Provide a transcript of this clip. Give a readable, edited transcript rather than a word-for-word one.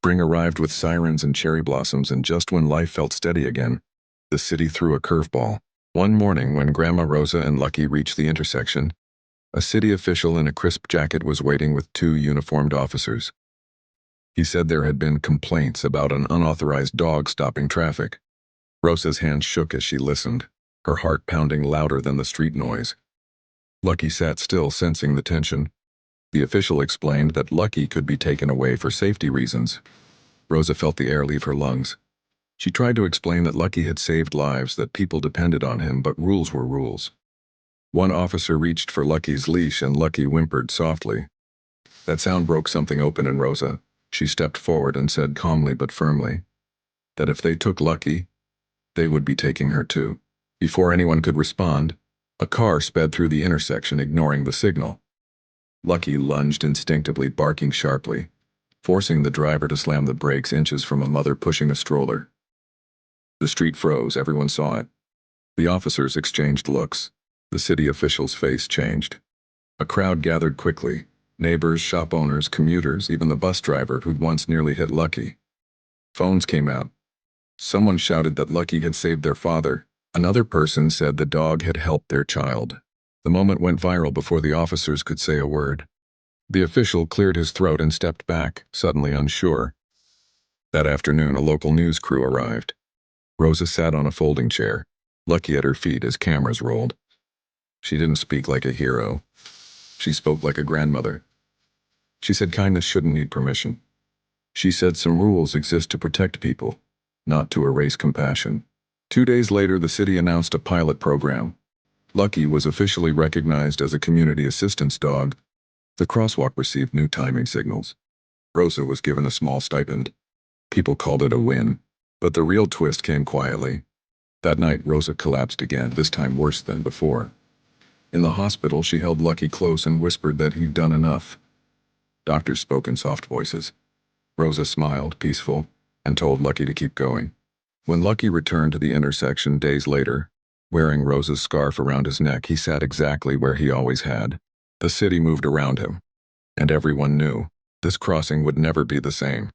Spring arrived with sirens and cherry blossoms, and just when life felt steady again, the city threw a curveball. One morning, when Grandma Rosa and Lucky reached the intersection, a city official in a crisp jacket was waiting with two uniformed officers. He said there had been complaints about an unauthorized dog stopping traffic. Rosa's hands shook as she listened, her heart pounding louder than the street noise. Lucky sat still, sensing the tension. The official explained that Lucky could be taken away for safety reasons. Rosa felt the air leave her lungs. She tried to explain that Lucky had saved lives, that people depended on him, but rules were rules. One officer reached for Lucky's leash and Lucky whimpered softly. That sound broke something open in Rosa. She stepped forward and said calmly but firmly that if they took Lucky, they would be taking her too. Before anyone could respond, a car sped through the intersection, ignoring the signal. Lucky lunged instinctively, barking sharply, forcing the driver to slam the brakes inches from a mother pushing a stroller. The street froze, everyone saw it. The officers exchanged looks. The city official's face changed. A crowd gathered quickly. Neighbors, shop owners, commuters, even the bus driver who'd once nearly hit Lucky. Phones came out. Someone shouted that Lucky had saved their father. Another person said the dog had helped their child. The moment went viral before the officers could say a word. The official cleared his throat and stepped back, suddenly unsure. That afternoon, a local news crew arrived. Rosa sat on a folding chair, Lucky at her feet as cameras rolled. She didn't speak like a hero. She spoke like a grandmother. She said kindness shouldn't need permission. She said some rules exist to protect people, not to erase compassion. 2 days later, the city announced a pilot program. Lucky was officially recognized as a community assistance dog. The crosswalk received new timing signals. Rosa was given a small stipend. People called it a win. But the real twist came quietly. That night, Rosa collapsed again, this time worse than before. In the hospital, she held Lucky close and whispered that he'd done enough. Doctors spoke in soft voices. Rosa smiled, peaceful, and told Lucky to keep going. When Lucky returned to the intersection days later, wearing Rosa's scarf around his neck, he sat exactly where he always had. The city moved around him, and everyone knew this crossing would never be the same.